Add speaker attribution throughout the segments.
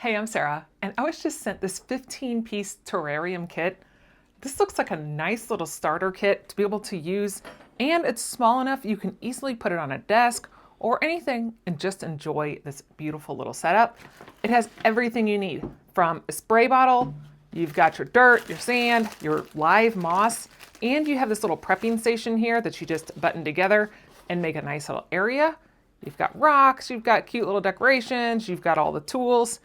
Speaker 1: Hey, I'm Sarah, and I was just sent this 15-piece terrarium kit. This looks like a nice little starter kit to be able to use, and it's small enough you can easily put it on a desk or anything and just enjoy this beautiful little setup. It has everything you need, from a spray bottle, you've got your dirt, your sand, your live moss, and you have this little prepping station here that you just button together and make a nice little area. You've got rocks, you've got cute little decorations, you've got all the tools,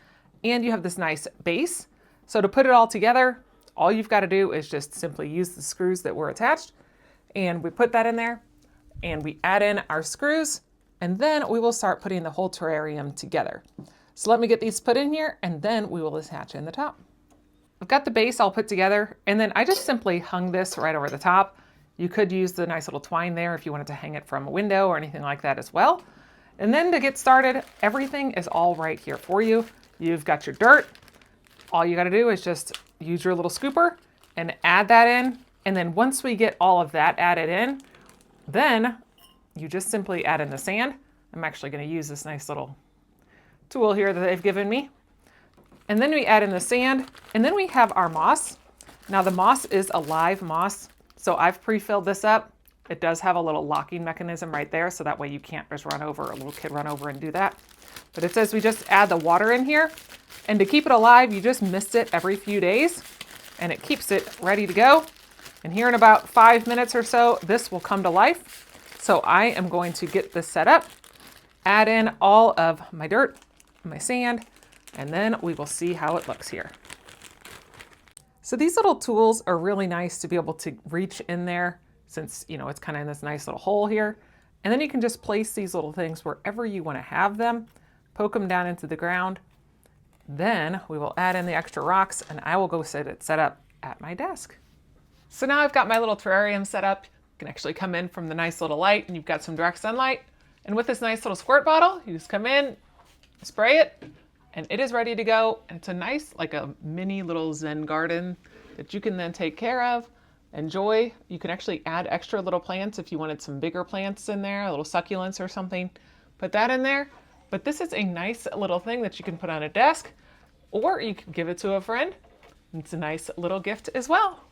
Speaker 1: and you have this nice base. So to put it all together, all you've got to do is just simply use the screws that were attached, and we put that in there, and we add in our screws, and then we will start putting the whole terrarium together. So let me get these put in here, and then we will attach in the top. I've got the base all put together, and then I just simply hung this right over the top. You could use the nice little twine there if you wanted to hang it from a window or anything like that as well. And then to get started, everything is all right here for you. You've got your dirt. All you got to do is just use your little scooper and add that in. And then once we get all of that added in, then you just simply add in the sand. I'm actually going to use this nice little tool here that they've given me. And then we add in the sand, and then we have our moss. Now the moss is a live moss, so I've pre-filled this up. It does have a little locking mechanism right there, so that way you can't just run over, a little kid run over and do that. But it says we just add the water in here, and to keep it alive, you just mist it every few days, and it keeps it ready to go. And here in about 5 minutes or so, this will come to life. So I am going to get this set up, add in all of my dirt, my sand, and then we will see how it looks here. So these little tools are really nice to be able to reach in there, since it's kind of in this nice little hole here. And then you can just place these little things wherever you want to have them, poke them down into the ground. Then we will add in the extra rocks, and I will go set it set up at my desk. So now I've got my little terrarium set up. You can actually come in from the nice little light, and you've got some direct sunlight. And with this nice little squirt bottle, you just come in, spray it, and it is ready to go. And it's a nice, like a mini little Zen garden that you can then take care of, enjoy. You can actually add extra little plants if you wanted some bigger plants in there, a little succulents or something. Put that in there. But this is a nice little thing that you can put on a desk, or you can give it to a friend. It's a nice little gift as well.